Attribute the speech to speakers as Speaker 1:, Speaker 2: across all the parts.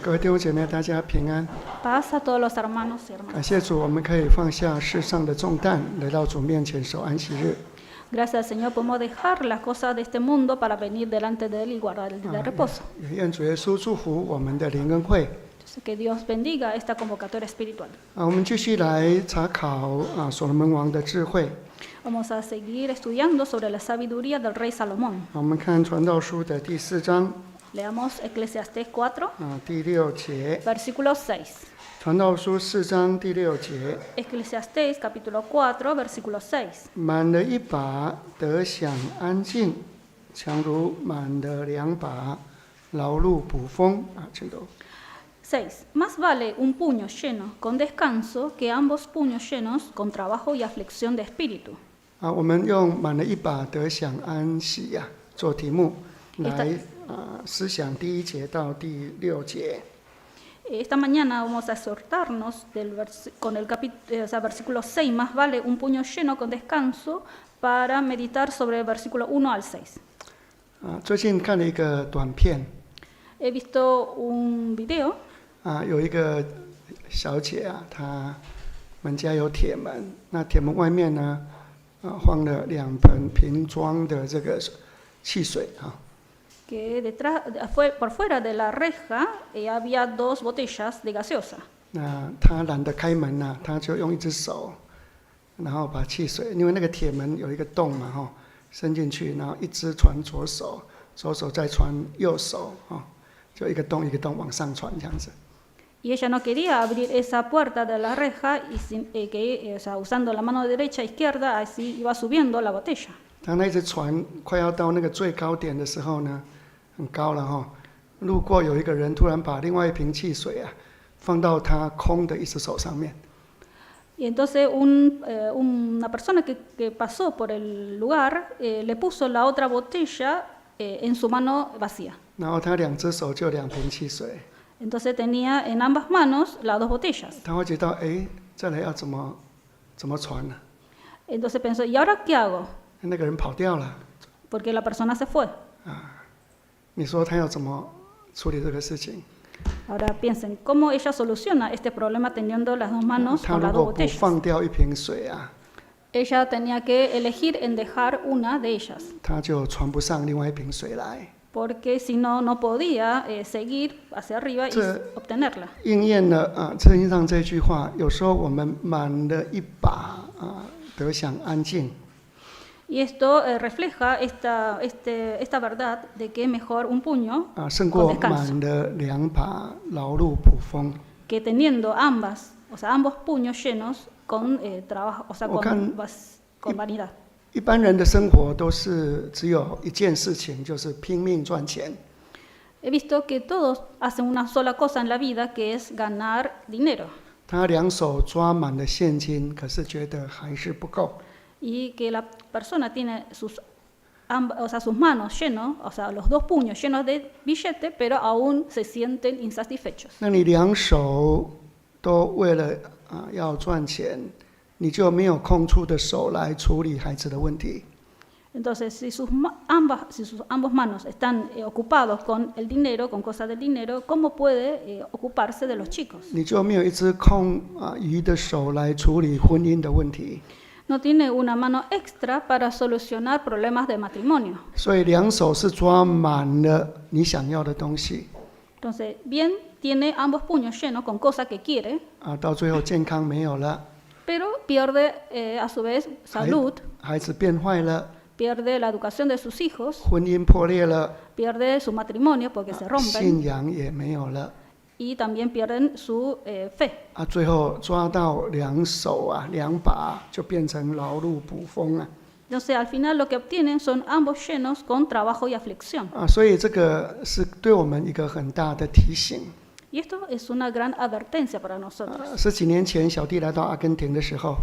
Speaker 1: 各位弟兄姐妹，大家平安。
Speaker 2: Paz a todos los hermanos y
Speaker 1: 感
Speaker 2: hermanas.
Speaker 1: 谢主，我们可以放下世上的重担，来到主面前守安息日。
Speaker 2: Gracias al Señor podemos dejar las cosas de este mundo para venir delante de Él y guardar el día de reposo.
Speaker 1: 也愿主耶稣祝福我们的灵恩会。
Speaker 2: Entonces, que Dios bendiga esta convocatoria espiritual.
Speaker 1: 我们继续来查考所罗门王的智慧。
Speaker 2: Vamos a seguir estudiando sobre la sabiduría del rey Salomón.
Speaker 1: 我们看传道书的第4章
Speaker 2: Leamos Eclesiastés 4,
Speaker 1: 第6节。
Speaker 2: versículo 6.
Speaker 1: 传道书4章第6节。
Speaker 2: Eclesiastés capítulo 4, versículo 6.
Speaker 1: 满了一把得享安静，强如满了2把劳碌捕风。请读。
Speaker 2: 6. Más vale un puño lleno con descanso que ambos puños llenos con trabajo y aflicción de espíritu.
Speaker 1: 我们用满了一把得享安息做题目来思想第1节到第6节。
Speaker 2: Esta mañana vamos a exhortarnos con el versículo 6, más vale un puño lleno con descanso, para meditar sobre el versículo 1 al 6.
Speaker 1: 最近看了一个短片，
Speaker 2: He visto un video.
Speaker 1: 有一个小姐她们家有铁门，那铁门外面呢，放了2盆瓶装的这个汽水
Speaker 2: Que por fuera de la reja había 2 botellas de gaseosa.
Speaker 1: 那她懒得开门她就用一只手，然后把汽水，因为那个铁门有一个洞嘛伸进去，然后一只传左手，左手再传右手就一个洞一个洞往上传这样子。
Speaker 2: Y ella no quería abrir esa puerta de la reja y usando la mano derecha e izquierda así iba subiendo la botella.
Speaker 1: 她那一只船快要到那个最高点的时候呢，很高了路过有一个人突然把另外一瓶汽水放到他空的一只手上面。
Speaker 2: Y entonces una persona que pasó por el lugar le puso la otra botella en su mano vacía.
Speaker 1: 然后他2只手就2瓶汽水。
Speaker 2: Entonces tenía en ambas manos las 2 botellas.
Speaker 1: 他会觉得再来要怎么传呢？
Speaker 2: Entonces pensó, ¿y ahora qué hago?
Speaker 1: 那个人跑掉了。
Speaker 2: Porque la persona se fue.
Speaker 1: 你说他要怎么处理这个事情？
Speaker 2: Ahora piensen, ¿cómo ella soluciona este problema teniendo las 2 manos
Speaker 1: 他
Speaker 2: con
Speaker 1: 如
Speaker 2: las 2
Speaker 1: 果不
Speaker 2: botellas?
Speaker 1: 放掉1瓶水
Speaker 2: Ella tenía que elegir en dejar una de ellas.
Speaker 1: 他就传不上另外1瓶水来。
Speaker 2: Porque si no, no podía seguir hacia arriba y obtenerla.
Speaker 1: 应验了圣经上这句话，有时候我们满了一把得享安静。
Speaker 2: Y esto refleja esta verdad de que es mejor un puño
Speaker 1: 胜
Speaker 2: con
Speaker 1: 过
Speaker 2: descanso.
Speaker 1: 满了2把劳碌捕风。
Speaker 2: Que teniendo ambos puños llenos con trabajo, con vanidad.
Speaker 1: 一般人的生活都是只有一件事情，就是拼命赚钱。
Speaker 2: He visto que todos hacen una sola cosa en la vida, que es ganar dinero.
Speaker 1: 他2手抓满了现金，可是觉得还是不够。
Speaker 2: Y que la persona tiene sus manos llenos, los 2 puños llenos de billetes, pero aún se sienten insatisfechos.
Speaker 1: 那你2手都为了要赚钱，你就没有空出的手来处理孩子的问题。
Speaker 2: Entonces, si ambos manos están ocupados con el dinero, con cosas del dinero, ¿cómo puede ocuparse de los chicos?
Speaker 1: 你就没有一只空余的手来处理婚姻的问题。
Speaker 2: No tiene una mano extra para solucionar problemas de matrimonio.
Speaker 1: 所以2手是抓满了你想要的东西。
Speaker 2: Entonces, bien, tiene ambos puños llenos con cosas que quiere,
Speaker 1: 到最后健康没有了，
Speaker 2: pero pierde a su vez salud,
Speaker 1: 孩子变坏了，
Speaker 2: pierde la educación de sus hijos,
Speaker 1: 婚姻破裂了，
Speaker 2: pierde su matrimonio porque se rompen,
Speaker 1: 信仰也没有了。
Speaker 2: y también pierden su fe.
Speaker 1: 最后抓到2手2把，就变成劳碌捕风
Speaker 2: Entonces, al final lo que obtienen son ambos llenos con trabajo y aflicción.
Speaker 1: 所以这个是对我们一个很大的提醒。
Speaker 2: Y esto es una gran advertencia para nosotros.
Speaker 1: 10几年前，小弟来到阿根廷的时候，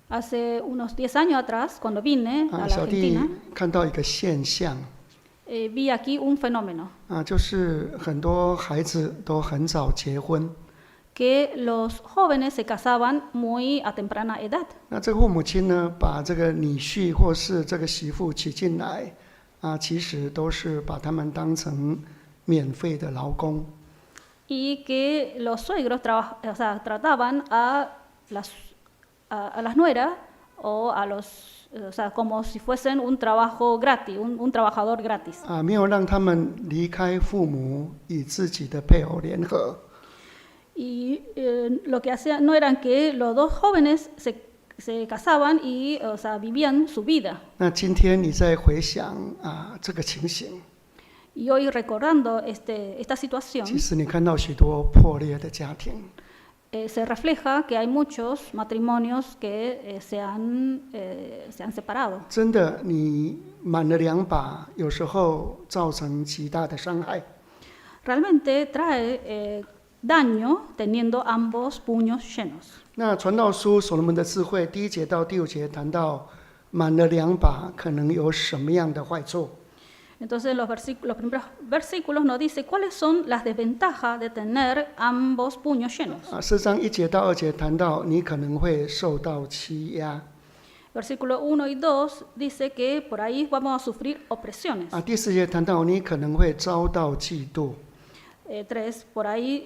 Speaker 2: Hace unos 10 años atrás, cuando vine a la
Speaker 1: 小弟
Speaker 2: Argentina,
Speaker 1: 看到一个现象，
Speaker 2: vi aquí un fenómeno,
Speaker 1: 就是很多孩子都很早结婚。
Speaker 2: que los jóvenes se casaban muy a temprana edad.
Speaker 1: 那这个父母亲呢，把这个女婿或是这个媳妇娶进来，其实都是把他们当成免费的劳工。
Speaker 2: y que los suegros trataban a las nueras o a los, como si fuesen un trabajo gratis, un trabajador gratis.
Speaker 1: 没有让他们离开父母，与自己的配偶联合。
Speaker 2: Y lo que hacían no eran que los dos jóvenes se casaban y vivían su vida.
Speaker 1: 那今天你再回想这个情形，
Speaker 2: Y hoy recordando esta situación,
Speaker 1: 其实你看到许多破裂的家庭，
Speaker 2: se refleja que hay muchos matrimonios que se han separado.
Speaker 1: 真的你满了2把，有时候造成极大的伤害。
Speaker 2: Realmente trae daño teniendo ambos puños llenos.
Speaker 1: 那传道书所罗门的智慧第1节到第5节谈到满了2把可能有什么样的坏处。
Speaker 2: Entonces los primeros versículos nos dice cuáles son las desventajas de tener ambos puños llenos.
Speaker 1: 4章1节到2节谈到你可能会受到欺压。
Speaker 2: Versículo 1 y 2 dice que por ahí vamos a sufrir opresiones.
Speaker 1: 第4节谈到你可能会遭到嫉妒。
Speaker 2: 3, por ahí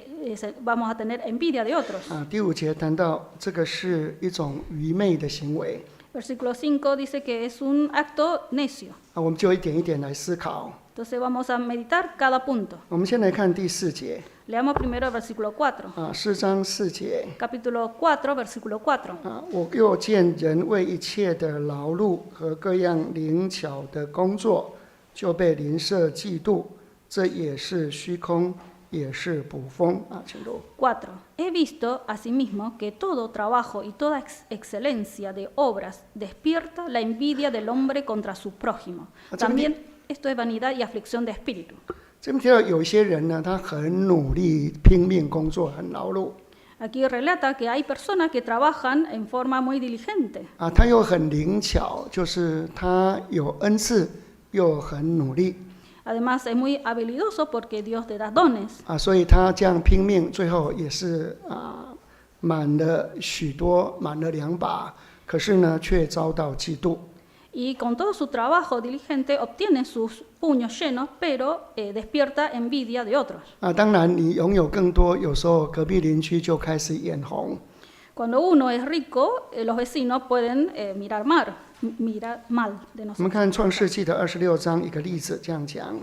Speaker 2: vamos a tener envidia de otros.
Speaker 1: 第5节谈到这个是一种愚昧的行为。
Speaker 2: Versículo 5 dice que es un acto necio.
Speaker 1: 我们就一点一点来思考。
Speaker 2: Entonces vamos a meditar cada punto.
Speaker 1: 我们先来看第4节。
Speaker 2: Leamos primero el versículo 4.
Speaker 1: 4章4节。
Speaker 2: Capítulo 4, versículo 4.
Speaker 1: 我又见人为一切的劳碌和各样灵巧的工作，就被邻舍嫉妒，这也是虚空，也是捕风。请读。
Speaker 2: 4. He visto asimismo que todo trabajo y toda excelencia de obras despierta la envidia del hombre contra su prójimo. También esto es vanidad y aflicción de espíritu.
Speaker 1: 这边提到有一些人呢，他很努力、拼命工作，很劳碌。
Speaker 2: Aquí relata que hay personas que trabajan en forma muy diligente.
Speaker 1: 他又很灵巧，就是他有恩赐，又很努力。
Speaker 2: Además es muy habilidoso porque Dios te da dones.
Speaker 1: 所以他这样拼命，最后也是满了2把，可是呢，却遭到嫉妒。
Speaker 2: Y con todo su trabajo diligente obtiene sus puños llenos, pero despierta envidia de otros.
Speaker 1: 当然，你拥有更多，有时候隔壁邻居就开始眼红。
Speaker 2: Cuando uno es rico, los vecinos pueden mirar mal de
Speaker 1: 我们
Speaker 2: nosotros.
Speaker 1: 看创世纪的26章一个例子，这样讲。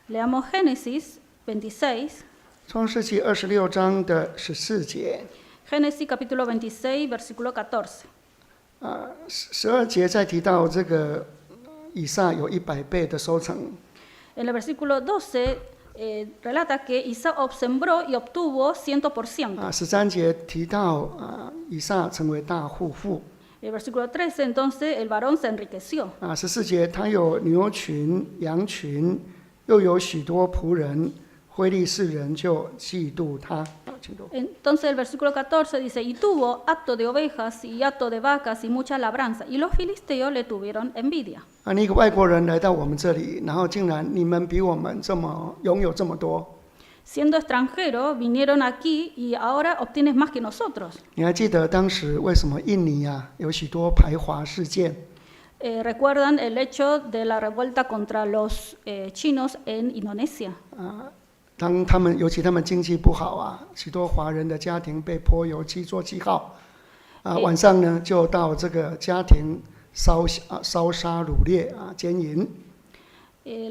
Speaker 2: Leamos Génesis 26.
Speaker 1: 创世纪26章的14节。
Speaker 2: Génesis capítulo 26, versículo 14.
Speaker 1: 12节再提到这个以撒有100倍的收成。
Speaker 2: En el versículo 12 relata que Isaac sembró y obtuvo 100%.
Speaker 1: 13节提到以撒成为大户妇。
Speaker 2: El versículo 13 entonces el varón se enriqueció.
Speaker 1: 14节他有牛群、羊群，又有许多仆人，非利士人就嫉妒他。请读。
Speaker 2: Entonces el versículo 14 dice, y tuvo hato de ovejas y hato de vacas y mucha labranza, y los filisteos le tuvieron envidia.
Speaker 1: 你一个外国人来到我们这里，然后竟然你们比我们拥有这么多。
Speaker 2: Siendo extranjeros, vinieron aquí y ahora obtienes más que nosotros.
Speaker 1: 你还记得当时为什么印尼有许多排华事件？
Speaker 2: ¿Recuerdan el hecho de la revuelta contra los chinos en Indonesia?
Speaker 1: 当尤其他们经济不好许多华人的家庭被泼油漆做记号，晚上呢就到这个家庭烧杀掳掠奸淫。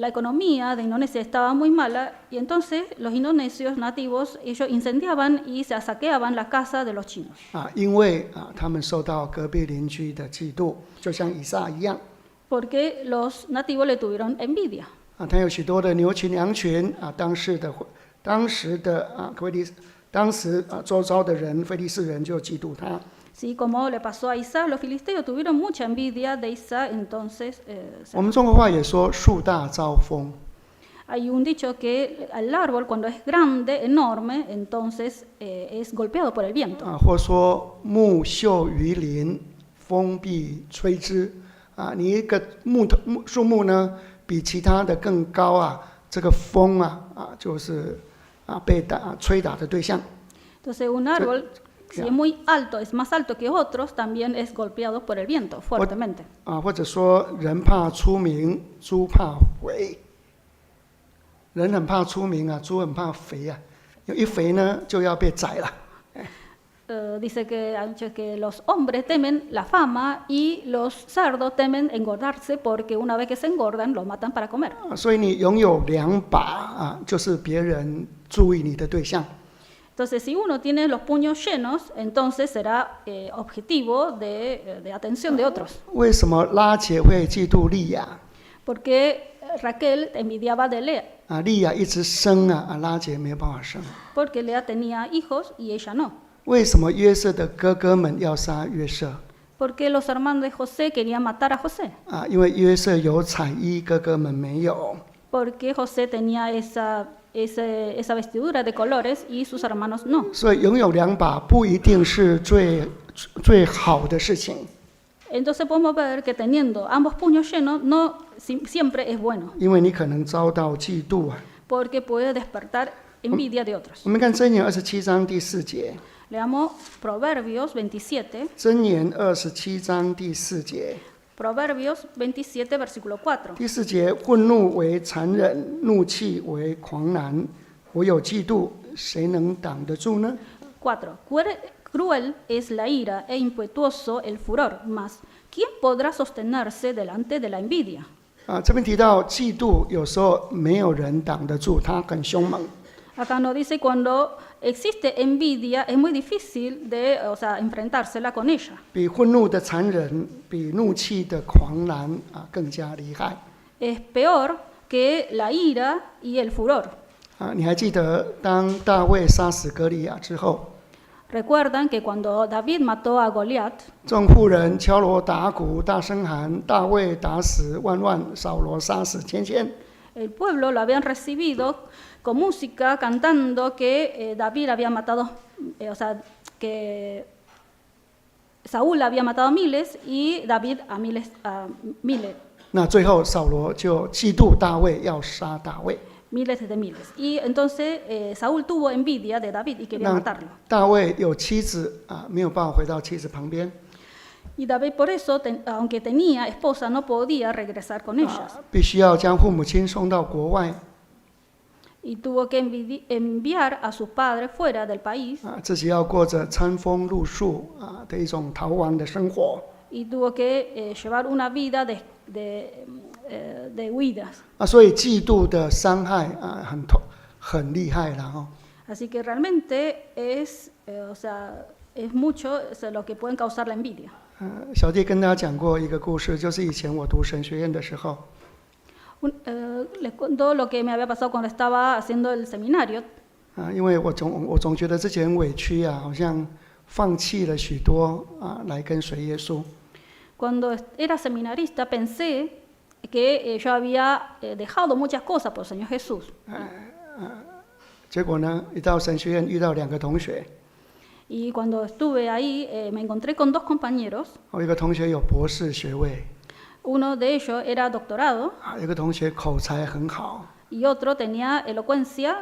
Speaker 2: La economía de Indonesia estaba muy mala y entonces los indonesios nativos ellos incendiaban y se saqueaban la casa de los chinos.
Speaker 1: 因为他们受到隔壁邻居的嫉妒，就像以撒一样。
Speaker 2: Porque los nativos le tuvieron envidia.
Speaker 1: 他有许多的牛群、羊群当时周遭的人，非利士人就嫉妒他。
Speaker 2: Sí, como le pasó a Isaac, los filisteos tuvieron mucha envidia de Isaac, entonces
Speaker 1: 我们中国话也说树大招风。
Speaker 2: hay un dicho que el árbol cuando es grande, enorme, entonces es golpeado por el viento.
Speaker 1: 或说木秀于林，风必吹之。你一个树木呢，比其他的更高这个风就是被吹打的对象。
Speaker 2: Entonces un árbol si es muy alto, es más alto que otros, también es golpeado por el viento fuertemente.
Speaker 1: 或者说人怕出名，猪怕肥。人很怕出名猪很怕肥一肥呢就要被宰了。
Speaker 2: Dice que los hombres temen la fama y los cerdos temen engordarse porque una vez que se engordan los matan para comer.
Speaker 1: 所以你拥有2把就是别人注意你的对象。
Speaker 2: Entonces, si uno tiene los puños llenos, entonces será objetivo de atención de otros.
Speaker 1: 为什么拉结会嫉妒利亚？
Speaker 2: Porque Raquel envidiaba de Lea,
Speaker 1: 利亚一直生拉结没有办法生。
Speaker 2: porque Lea tenía hijos y ella no.
Speaker 1: 为什么约瑟的哥哥们要杀约瑟？
Speaker 2: Porque los hermanos de José querían matar a José.
Speaker 1: 因为约瑟有彩衣，哥哥们没有。
Speaker 2: Porque José tenía esa vestidura de colores y sus hermanos no.
Speaker 1: 所以拥有2把不一定是最好的事情。
Speaker 2: Entonces podemos ver que teniendo ambos puños llenos no siempre es bueno.
Speaker 1: 因为你可能遭到嫉妒。
Speaker 2: Porque puede despertar envidia de otros.
Speaker 1: 我们看箴言27章第4节。
Speaker 2: Leamos Proverbios 27.
Speaker 1: 箴言27章第4节。
Speaker 2: Proverbios 27, versículo 4.
Speaker 1: 第4节，愤怒为残忍，怒气为狂澜，唯有嫉妒，谁能挡得住呢？
Speaker 2: 4. Cruel es la ira e impetuoso el furor, mas ¿quién podrá sostenerse delante de la envidia?
Speaker 1: 这边提到嫉妒，有时候没有人挡得住，它很凶猛。
Speaker 2: Acá nos dice cuando existe envidia es muy difícil de, enfrentársela con ella.
Speaker 1: 比愤怒的残忍，比怒气的狂澜更加厉害。
Speaker 2: Es peor que la ira y el furor.
Speaker 1: 你还记得当大卫杀死歌利亚之后，
Speaker 2: Recuerdan que cuando David mató a Goliat,
Speaker 1: 众妇人敲锣打鼓，大声喊：大卫打死万万，扫罗杀死千千。
Speaker 2: el pueblo lo habían recibido con música, cantando que David había matado, que Saúl había matado a miles y David a miles.
Speaker 1: 那最后扫罗就嫉妒大卫，要杀大卫。
Speaker 2: Miles de miles. Y entonces Saúl tuvo envidia de David y quería matarlo.
Speaker 1: 大卫有妻子没有办法回到妻子旁边。
Speaker 2: Y David por eso, aunque tenía esposa, no podía regresar con ellas.
Speaker 1: 必须要将父母亲送到国外。
Speaker 2: Y tuvo que enviar a sus padres fuera del país.
Speaker 1: 自己要过着餐风露宿的一种逃亡的生活。
Speaker 2: Y tuvo que llevar una vida de huidas.
Speaker 1: 所以嫉妒的伤害很厉害了。
Speaker 2: Así que realmente es mucho lo que pueden causar la envidia.
Speaker 1: 小弟跟大家讲过一个故事，就是以前我读神学院的时候，
Speaker 2: Les cuento lo que me había pasado cuando estaba haciendo el seminario.
Speaker 1: 因为我总觉得自己很委屈好像放弃了许多来跟随耶稣。
Speaker 2: Cuando era seminarista pensé que yo había dejado muchas cosas por el Señor Jesús.
Speaker 1: 结果呢，一到神学院遇到2个同学，
Speaker 2: Y cuando estuve ahí me encontré con 2 compañeros.
Speaker 1: 有一个同学有博士学位，
Speaker 2: Uno de ellos era doctorado
Speaker 1: 有一个同学口才很好，
Speaker 2: y otro tenía elocuencia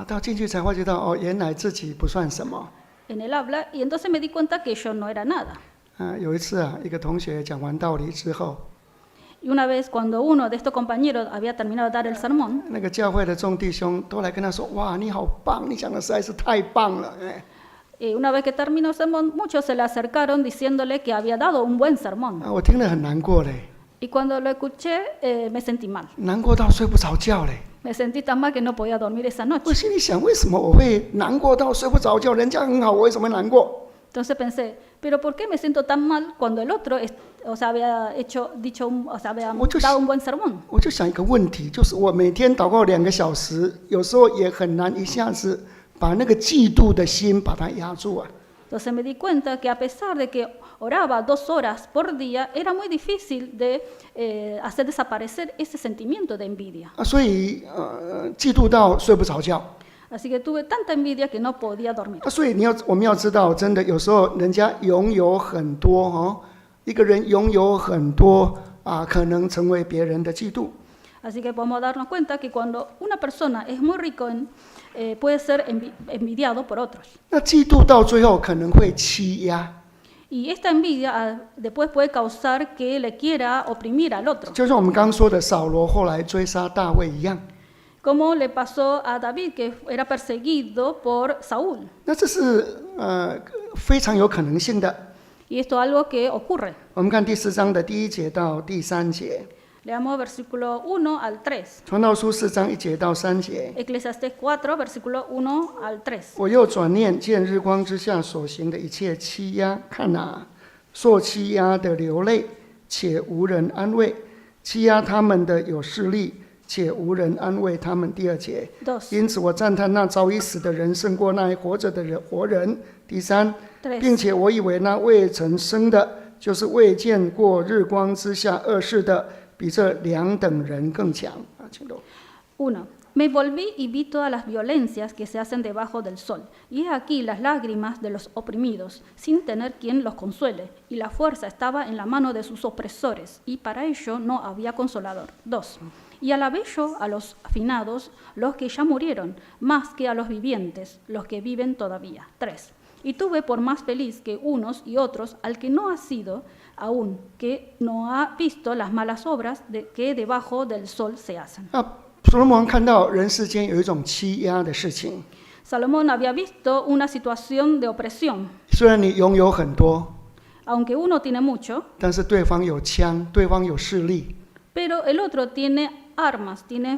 Speaker 1: 到进去才发觉到原来自己不算什么。
Speaker 2: en el habla y entonces me di cuenta que yo no era nada.
Speaker 1: 有一次一个同学讲完道理之后，
Speaker 2: Y una vez cuando uno de estos compañeros había terminado de dar el sermón,
Speaker 1: 那个教会的众弟兄都来跟他说：“哇，你好棒，你讲的实在是太棒了。”
Speaker 2: una vez que terminó el sermón, muchos se le acercaron diciéndole que había dado un buen sermón.
Speaker 1: 我听了很难过嘞，
Speaker 2: Y cuando lo escuché, me sentí mal.
Speaker 1: 难过到睡不着觉嘞。
Speaker 2: Me sentí tan mal que no podía dormir esa
Speaker 1: 我
Speaker 2: noche.
Speaker 1: 心里想，为什么我会难过到睡不着觉？人家很好，我为什么会难过？
Speaker 2: Entonces pensé, pero ¿por qué me siento tan mal cuando el otro había dado un buen sermón?
Speaker 1: 我就想一个问题，就是我每天祷告2个小时，有时候也很难一下子把那个嫉妒的心把它压住啊。
Speaker 2: Entonces me di cuenta que a pesar de que oraba 2 horas por día, era muy difícil de hacer desaparecer ese sentimiento de envidia.
Speaker 1: 所以嫉妒到睡不着觉。
Speaker 2: Así que tuve tanta envidia que no podía dormir.
Speaker 1: 所以我们要知道，真的有时候人家拥有很多一个人拥有很多可能成为别人的嫉妒。
Speaker 2: Así que podemos darnos cuenta que cuando una persona es muy rico, puede ser envidiado por otros.
Speaker 1: 那嫉妒到最后可能会欺压。
Speaker 2: Y esta envidia después puede causar que le quiera oprimir al otro.
Speaker 1: 就像我们刚刚说的，扫罗后来追杀大卫一样。
Speaker 2: como le pasó a David, que era perseguido por Saúl.
Speaker 1: 那这是非常有可能性的。
Speaker 2: Y esto es algo que ocurre.
Speaker 1: 我们看第4章的第1节到第3节，
Speaker 2: Leamos versículo 1 al 3.
Speaker 1: 传道书4章1节到3节。
Speaker 2: Eclesiastés 4, versículo 1 al 3.
Speaker 1: 我又转念见日光之下所行的一切欺压，看哪，受欺压的流泪，且无人安慰；欺压他们的有势力，且无人安慰他们。第2节，
Speaker 2: 2,
Speaker 1: 因此我赞叹那早已死的人胜过那活着的活人。第3， 并且我以为那未曾生的，就是未见过日光之下恶事的，比这2等人更强。请读。
Speaker 2: 1. Me volví y vi todas las violencias que se hacen debajo del sol, y he aquí las lágrimas de los oprimidos, sin tener quien los consuele, y la fuerza estaba en la mano de sus opresores, y para ello no había consolador. 2. Y alabé yo a los afinados, los que ya murieron, más que a los vivientes, los que viven todavía. 3. Y tuve por más feliz que unos y otros al que no ha sido aún, que no ha visto las malas obras que debajo del sol se hacen.
Speaker 1: 所罗门王看到人世间有一种欺压的事情，
Speaker 2: Salomón había visto una situación de opresión.
Speaker 1: 虽然你拥有很多，
Speaker 2: Aunque uno tiene mucho,
Speaker 1: 但是对方有枪，对方有势力
Speaker 2: pero el otro tiene armas, tiene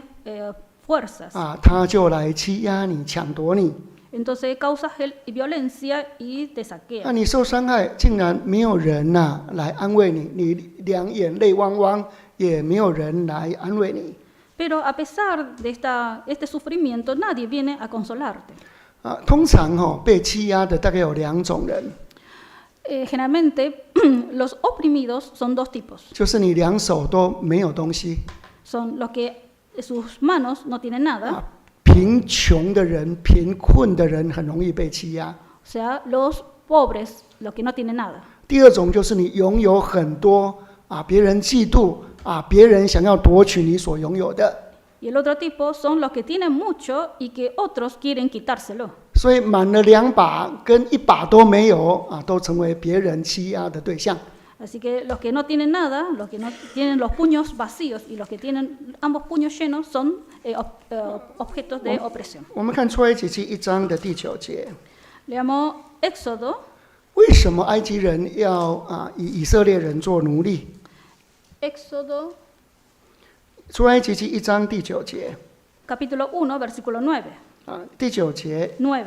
Speaker 2: fuerzas.
Speaker 1: 他就来欺压你、抢夺你。
Speaker 2: Entonces causas violencia y te
Speaker 1: 那
Speaker 2: saquea.
Speaker 1: 你受伤害，竟然没有人来安慰你，你两眼泪汪汪，也没有人来安慰你。
Speaker 2: Pero a pesar de este sufrimiento, nadie viene a consolarte.
Speaker 1: 通常被欺压的大概有2种人，
Speaker 2: Generalmente los oprimidos son 2 tipos.
Speaker 1: 就是你2手都没有东西，
Speaker 2: Son los que sus manos no tienen nada,
Speaker 1: 贫穷的人、贫困的人很容易被欺压。
Speaker 2: o sea, los pobres, los que no tienen nada.
Speaker 1: 第2种就是你拥有很多别人嫉妒别人想要夺取你所拥有的，
Speaker 2: Y el otro tipo son los que tienen mucho y que otros quieren quitárselo.
Speaker 1: 所以满了2把跟1把都没有都成为别人欺压的对象。
Speaker 2: Así que los que no tienen nada, los que no tienen los puños vacíos y los que tienen ambos puños llenos son objetos de opresión.
Speaker 1: 我们看出埃及记1章的第9节，
Speaker 2: Leamos Éxodo.
Speaker 1: 为什么埃及人要以以色列人做奴隶？
Speaker 2: Éxodo
Speaker 1: 出埃及记1章第9节
Speaker 2: capítulo 1, versículo 9.
Speaker 1: 第9节，
Speaker 2: 9.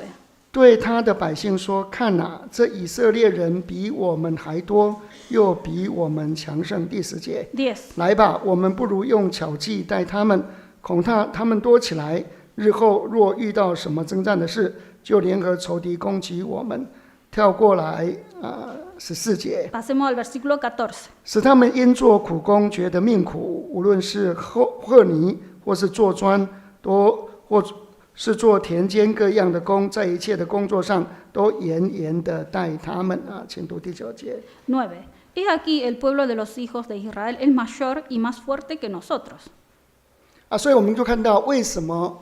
Speaker 1: 对他的百姓说：“看哪，这以色列人比我们还多，又比我们强盛。”第10节，
Speaker 2: 10.
Speaker 1: 来吧，我们不如用巧计待他们，恐他们多起来，日后若遇到什么征战的事，就联合仇敌攻击我们。跳过来14节，
Speaker 2: Pasemos al versículo 14.
Speaker 1: 使他们因做苦工觉得命苦，无论是和泥或是做砖，或是做田间各样的工，在一切的工作上都严严的待他们。请读第9节。
Speaker 2: 9. He aquí el pueblo de los hijos de Israel es mayor y más fuerte que nosotros.
Speaker 1: 所以我们就看到为什么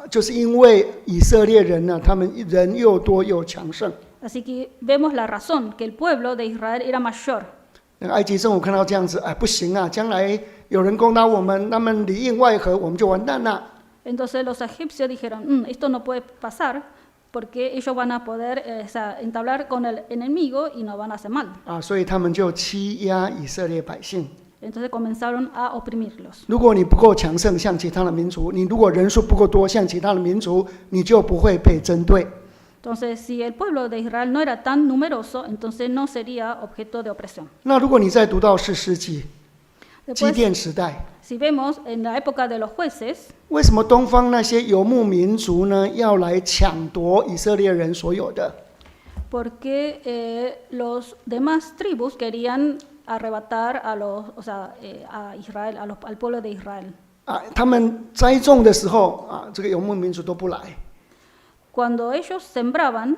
Speaker 1: 就是因为以色列人呢，他们人又多又强盛。
Speaker 2: Así que vemos la razón, que el pueblo de Israel era mayor.
Speaker 1: 埃及政府看到这样子，不行将来有人攻打我们，那么里应外合，我们就完蛋了。
Speaker 2: Entonces los egipcios dijeron, esto no puede pasar porque ellos van a poder entablar con el enemigo y no van a hacer mal.
Speaker 1: 所以他们就欺压以色列百姓。
Speaker 2: Entonces comenzaron a oprimirlos.
Speaker 1: 如果你不够强盛，像其他的民族，你如果人数不够多，像其他的民族，你就不会被针对。
Speaker 2: Entonces, si el pueblo de Israel no era tan numeroso, entonces no sería objeto de opresión.
Speaker 1: 那如果你再读到士师记、基
Speaker 2: Después,
Speaker 1: 甸时代，
Speaker 2: si vemos en la época de los jueces,
Speaker 1: 为什么东方那些游牧民族呢，要来抢夺以色列人所有的？
Speaker 2: porque los demás tribus querían arrebatar a Israel, al pueblo de Israel.
Speaker 1: 他们栽种的时候这个游牧民族都不来。
Speaker 2: Cuando ellos sembraban,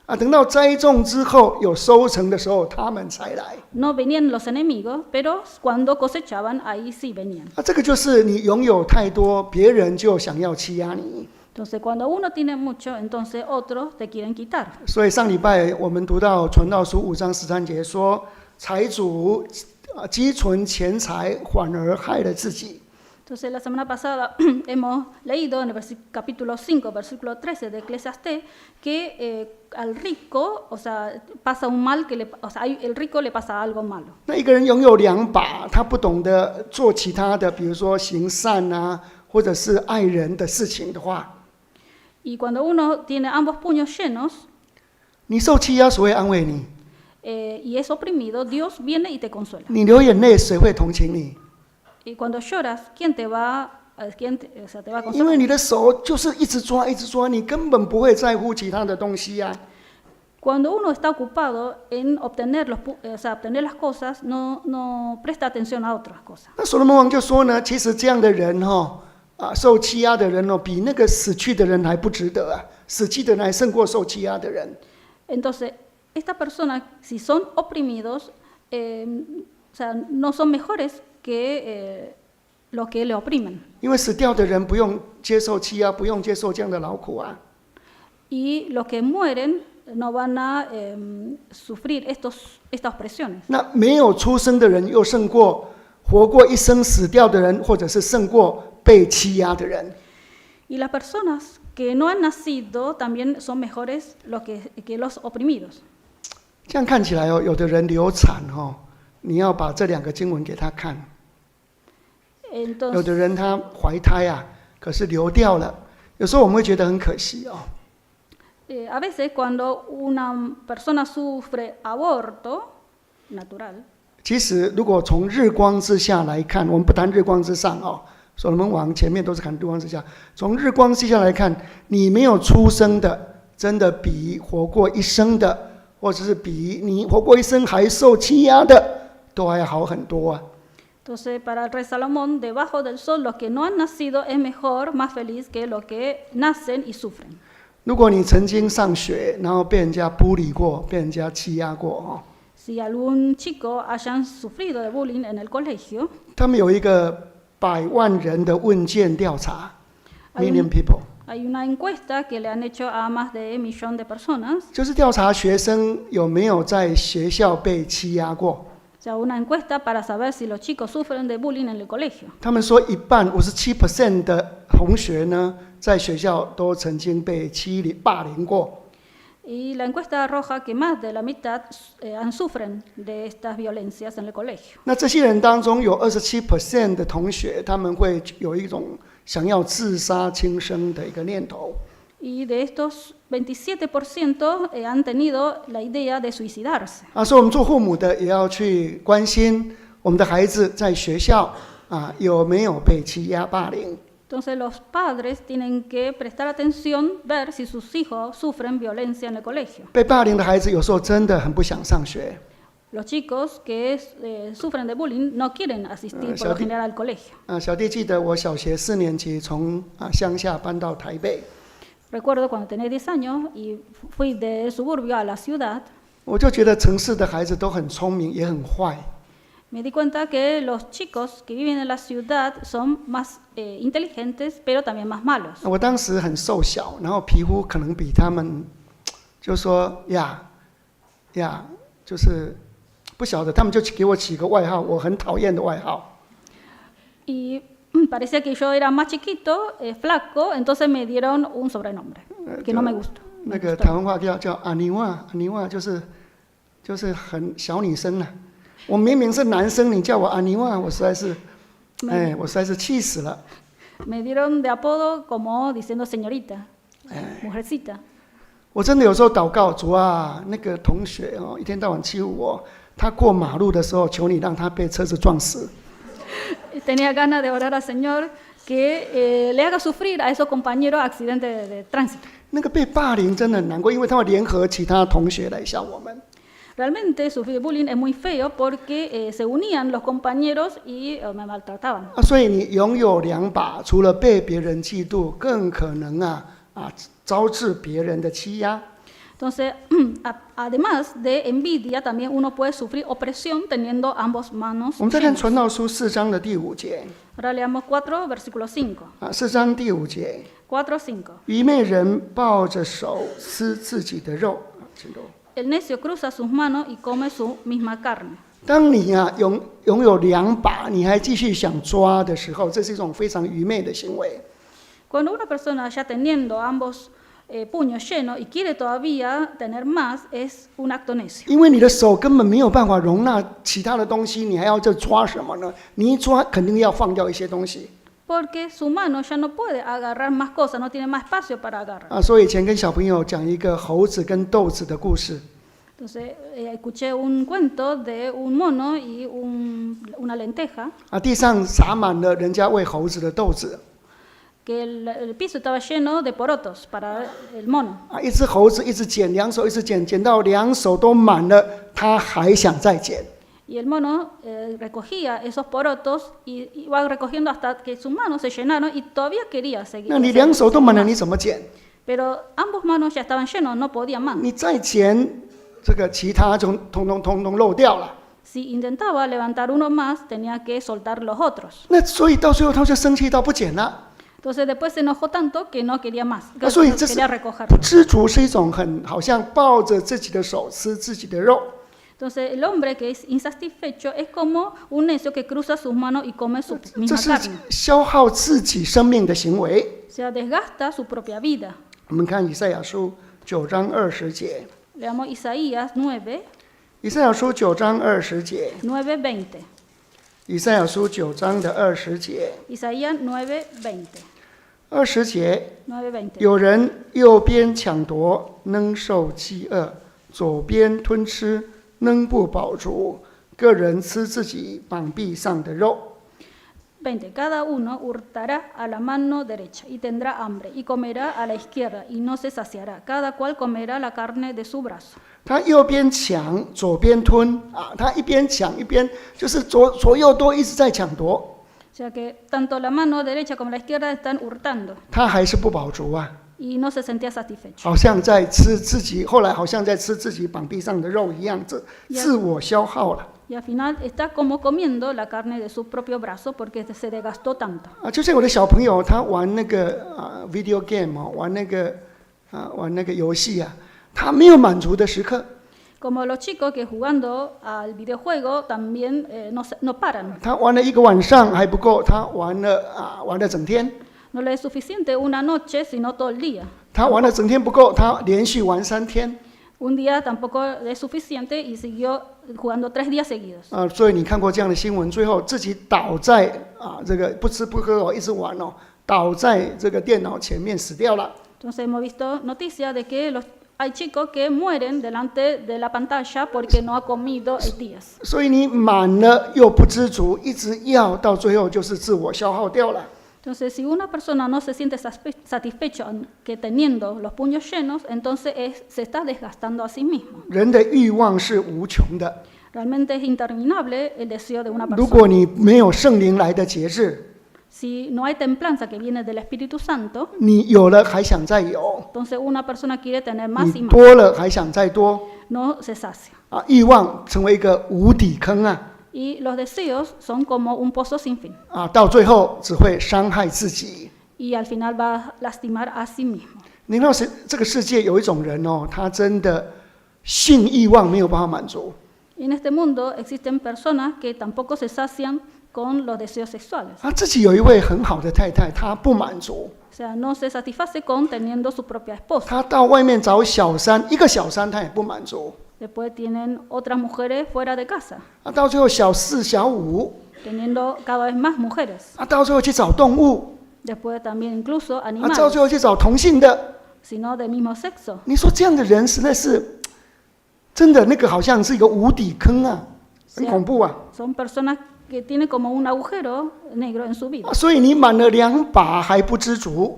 Speaker 1: 等到栽种之后有收成的时候，他们才来。
Speaker 2: no venían los enemigos, pero cuando cosechaban, ahí sí venían.
Speaker 1: 这个就是你拥有太多，别人就想要欺压你。
Speaker 2: Entonces, cuando uno tiene mucho, entonces otros te quieren quitar.
Speaker 1: 所以上礼拜我们读到传道书5章13节说，财主积存钱财，反而害了自己。
Speaker 2: Entonces, la semana pasada hemos leído en el capítulo 5, versículo 13 de Eclesiastés, que al rico, o sea, pasa un mal el rico le pasa algo malo.
Speaker 1: 那一个人拥有2把，他不懂得做其他的，比如说行善啊，或者是爱人的事情的话，
Speaker 2: Y cuando uno tiene ambos puños llenos
Speaker 1: 你受欺压，谁会安慰你？
Speaker 2: y es oprimido, Dios viene y te consuela.
Speaker 1: 你流眼泪，谁会同情你？
Speaker 2: Y cuando lloras, ¿quién te va a consolar?
Speaker 1: 因为你的手就是一直抓，一直抓，你根本不会在乎其他的东西啊。
Speaker 2: Cuando uno está ocupado en obtener las cosas, no presta atención a otras cosas.
Speaker 1: 那所罗门王就说呢，其实这样的人受欺压的人比那个死去的人还不值得啊，死去的人还胜过受欺压的人。
Speaker 2: Entonces, estas personas, si son oprimidos, no son mejores que los que le oprimen.
Speaker 1: 因为死掉的人不用接受欺压，不用接受这样的劳苦啊。
Speaker 2: Y los que mueren no van a sufrir estas opresiones.
Speaker 1: 那没有出生的人又胜过活过一生死掉的人，或者是胜过被欺压的人。
Speaker 2: Y las personas que no han nacido también son mejores que los oprimidos.
Speaker 1: 这样看起来有的人流产你要把这2个经文给他看。
Speaker 2: Entonces,
Speaker 1: 有的人他怀胎啊，可是流掉了，有时候我们会觉得很可惜
Speaker 2: a veces cuando una persona sufre aborto natural,
Speaker 1: 其实如果从日光之下来看，我们不谈日光之上所罗门王前面都是看日光之下。从日光之下来看，你没有出生的，真的比活过一生的，或者是比你活过一生还受欺压的，都还要好很多啊。
Speaker 2: entonces para el rey Salomón, debajo del sol, los que no han nacido es mejor, más feliz que los que nacen y sufren.
Speaker 1: 如果你曾经上学，然后被人家bully理过，被人家欺压过
Speaker 2: Si algún chico hayan sufrido de bullying en el colegio,
Speaker 1: 他们有一个100万人的问卷调查 ，million people，
Speaker 2: hay una encuesta que le han hecho a más de 1 millón de personas.
Speaker 1: 就是调查学生有没有在学校被欺压过。
Speaker 2: O sea, una encuesta para saber si los chicos sufren de bullying en el colegio.
Speaker 1: 他们说一半57% 的同学呢，在学校都曾经被霸凌过。
Speaker 2: Y la encuesta arroja que más de la mitad sufren de estas violencias en el colegio.
Speaker 1: 那这些人当中有27% 的同学，他们会有一种想要自杀轻生的一个念头。
Speaker 2: Y de estos 27% han tenido la idea de suicidarse.
Speaker 1: 所以我们做父母的也要去关心我们的孩子在学校有没有被欺压霸凌。
Speaker 2: Entonces los padres tienen que prestar atención, ver si sus hijos sufren violencia en el colegio.
Speaker 1: 被霸凌的孩子有时候真的很不想上学。
Speaker 2: Los chicos que sufren de bullying no quieren asistir por lo general al colegio.
Speaker 1: 小弟记得我小学4年级从乡下搬到台北。
Speaker 2: Recuerdo cuando tenía 10 años y fui del suburbio a la ciudad.
Speaker 1: 我就觉得城市的孩子都很聪明，也很坏。
Speaker 2: Me di cuenta que los chicos que viven en la ciudad son más inteligentes, pero también más malos.
Speaker 1: 我当时很瘦小，然后皮肤可能比他们，就说就是不晓得，他们就给我起个外号，我很讨厌的外号。
Speaker 2: Y parecía que yo era más chiquito, flaco, entonces me dieron un sobrenombre que no me gustó.
Speaker 1: 那个台湾话叫阿尼瓦，阿尼瓦就是很小女生了。我明明是男生，你叫我阿尼瓦，我实在是气死了。
Speaker 2: Me dieron de apodo como diciendo señorita, mujercita.
Speaker 1: 我真的有时候祷告，主啊，那个同学一天到晚欺负我，他过马路的时候，求你让他被车子撞死。
Speaker 2: Tenía ganas de orar al Señor que le haga sufrir a esos compañeros accidentes de tránsito.
Speaker 1: 那个被霸凌真的很难过，因为他们联合其他同学来笑我们。
Speaker 2: Realmente sufrir bullying es muy feo porque se unían los compañeros y me maltrataban.
Speaker 1: 所以你拥有2把，除了被别人嫉妒，更可能招致别人的欺压。
Speaker 2: Entonces, además de envidia, también uno puede sufrir opresión teniendo ambas manos
Speaker 1: 我们再看
Speaker 2: llenas.
Speaker 1: 传道书4章的第5节。
Speaker 2: Ahora leamos 4, versículo 5.
Speaker 1: 4章第5节，
Speaker 2: 4:5.
Speaker 1: 愚昧人抱着手吃自己的肉，请读。
Speaker 2: El necio cruza sus manos y come su misma carne.
Speaker 1: 当你拥有2把，你还继续想抓的时候，这是一种非常愚昧的行为。
Speaker 2: Cuando una persona ya teniendo ambos puños llenos y quiere todavía tener más, es un acto necio.
Speaker 1: 因为你的手根本没有办法容纳其他的东西，你还要再抓什么呢？你一抓肯定要放掉一些东西。
Speaker 2: Porque su mano ya no puede agarrar más cosas, no tiene más espacio para agarrar.
Speaker 1: 所以以前跟小朋友讲一个猴子跟豆子的故事。
Speaker 2: Entonces, escuché un cuento de un mono y una lenteja.
Speaker 1: 地上撒满了人家喂猴子的豆子。
Speaker 2: Que el piso estaba lleno de porotos para el mono.
Speaker 1: 一只猴子一直捡，2手一直捡，捡到2手都满了，他还想再捡。
Speaker 2: Y el mono recogía esos porotos y iba recogiendo hasta que sus manos se llenaron y todavía quería seguir.
Speaker 1: 那你2手都满了，你怎么捡？
Speaker 2: Pero ambos manos ya estaban llenos, no podía más.
Speaker 1: 你再捡，这个其他就通通漏掉了。
Speaker 2: Si intentaba levantar uno más, tenía que soltar los otros.
Speaker 1: 那所以到最后他就生气到不捡了。
Speaker 2: Entonces después se enojó tanto que no quería más,
Speaker 1: 所以这是
Speaker 2: quería recoger.
Speaker 1: 知足是一种好像抱着自己的手吃自己的肉。
Speaker 2: Entonces el hombre que es insatisfecho es como un necio que cruza sus manos y come su
Speaker 1: 这
Speaker 2: misma
Speaker 1: 是
Speaker 2: carne.
Speaker 1: 消耗自己生命的行为。
Speaker 2: O sea, desgasta su propia vida.
Speaker 1: 我们看以赛亚书9章20节。
Speaker 2: Leamos Isaías 9,
Speaker 1: 以赛亚书9章20节。
Speaker 2: 9:20.
Speaker 1: 以赛亚书9章的20节。
Speaker 2: Isaías 9:20.
Speaker 1: 20节，
Speaker 2: 9:20.
Speaker 1: 有人右边抢夺，能受饥饿；左边吞吃，能不饱足。个人吃自己膀臂上的肉。
Speaker 2: 20. Cada uno hurtará a la mano derecha y tendrá hambre, y comerá a la izquierda y no se saciará. Cada cual comerá la carne de su brazo.
Speaker 1: 他右边抢，左边吞他一边抢一边就是左右都一直在抢夺。
Speaker 2: O sea que tanto la mano derecha como la izquierda están hurtando
Speaker 1: 他还是不饱足啊，
Speaker 2: y no se sentía satisfecho.
Speaker 1: 好像在吃自己，后来好像在吃自己膀臂上的肉一样，自我消耗了。
Speaker 2: Y al final está como comiendo la carne de su propio brazo porque se desgastó tanto.
Speaker 1: 就像我的小朋友，他玩那个video game 玩那个游戏他没有满足的时刻。
Speaker 2: Como los chicos que jugando al videojuego también no paran.
Speaker 1: 他玩了1个晚上还不够，他玩了整天。
Speaker 2: No le es suficiente una noche, sino todo el día.
Speaker 1: 他玩了整天不够，他连续玩3天。
Speaker 2: Un día tampoco es suficiente y siguió jugando 3 días seguidos.
Speaker 1: 所以你看过这样的新闻，最后自己倒在这个不吃不喝一直玩倒在这个电脑前面死掉了。
Speaker 2: Entonces hemos visto noticias de que hay chicos que mueren delante de la pantalla porque no ha comido en días.
Speaker 1: 所以你满了又不知足，一直要到最后就是自我消耗掉了。
Speaker 2: Entonces, si una persona no se siente satisfecho que teniendo los puños llenos, entonces se está desgastando a sí mismo.
Speaker 1: 人的欲望是无穷的。
Speaker 2: Realmente es interminable el deseo de una
Speaker 1: 如果
Speaker 2: persona.
Speaker 1: 你没有圣灵来的节制，
Speaker 2: Si no hay templanza que viene del Espíritu Santo,
Speaker 1: 你有了还想再有，
Speaker 2: entonces una persona quiere tener más y
Speaker 1: 你
Speaker 2: más,
Speaker 1: 多了还想再多，
Speaker 2: no se sacia.
Speaker 1: 欲望成为一个无底坑
Speaker 2: Y los deseos son como un pozo sin fin.
Speaker 1: 到最后只会伤害自己。
Speaker 2: Y al final va a lastimar a sí mismo.
Speaker 1: 你看这个世界有一种人他真的性欲望没有办法满足。
Speaker 2: En este mundo existen personas que tampoco se sacian con los deseos sexuales.
Speaker 1: 他自己有一位很好的太太，他不满足，
Speaker 2: O sea, no se satisface con teniendo su propia esposa.
Speaker 1: 他到外面找小三，一个小三他也不满足，
Speaker 2: Después tienen otras mujeres fuera de casa,
Speaker 1: 到最后小4、小5，
Speaker 2: teniendo cada vez más mujeres.
Speaker 1: 到最后去找动物，
Speaker 2: Después también incluso
Speaker 1: 到
Speaker 2: animales,
Speaker 1: 最后去找同性的。
Speaker 2: sino del mismo sexo.
Speaker 1: 你说这样的人实在是，真的那个好像是一个无底坑很恐怖
Speaker 2: Son personas que tienen como un agujero negro en su vida.
Speaker 1: 所以你满了2把还不知足，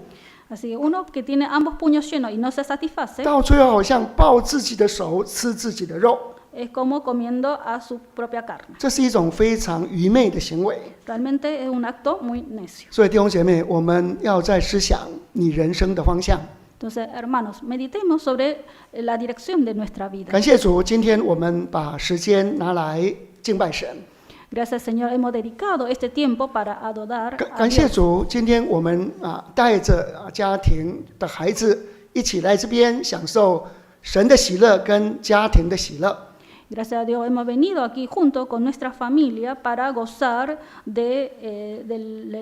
Speaker 2: Así que uno que tiene ambos puños llenos y no se satisface,
Speaker 1: 到最后好像抱自己的手吃自己的肉，
Speaker 2: es como comiendo a su propia carne.
Speaker 1: 这是一种非常愚昧的行为。
Speaker 2: Realmente es un acto muy necio.
Speaker 1: 所以弟兄姐妹，我们要在思想你人生的方向。
Speaker 2: Entonces, hermanos, meditemos sobre la dirección de nuestra vida.
Speaker 1: 感谢主，今天我们把时间拿来敬拜神。
Speaker 2: Gracias, Señor, hemos dedicado este tiempo para adorar
Speaker 1: 感
Speaker 2: a
Speaker 1: 感谢
Speaker 2: Dios.
Speaker 1: 主，今天我们带着家庭的孩子一起来这边享受神的喜乐跟家庭的喜乐。
Speaker 2: Gracias a Dios hemos venido aquí junto con nuestra familia para gozar de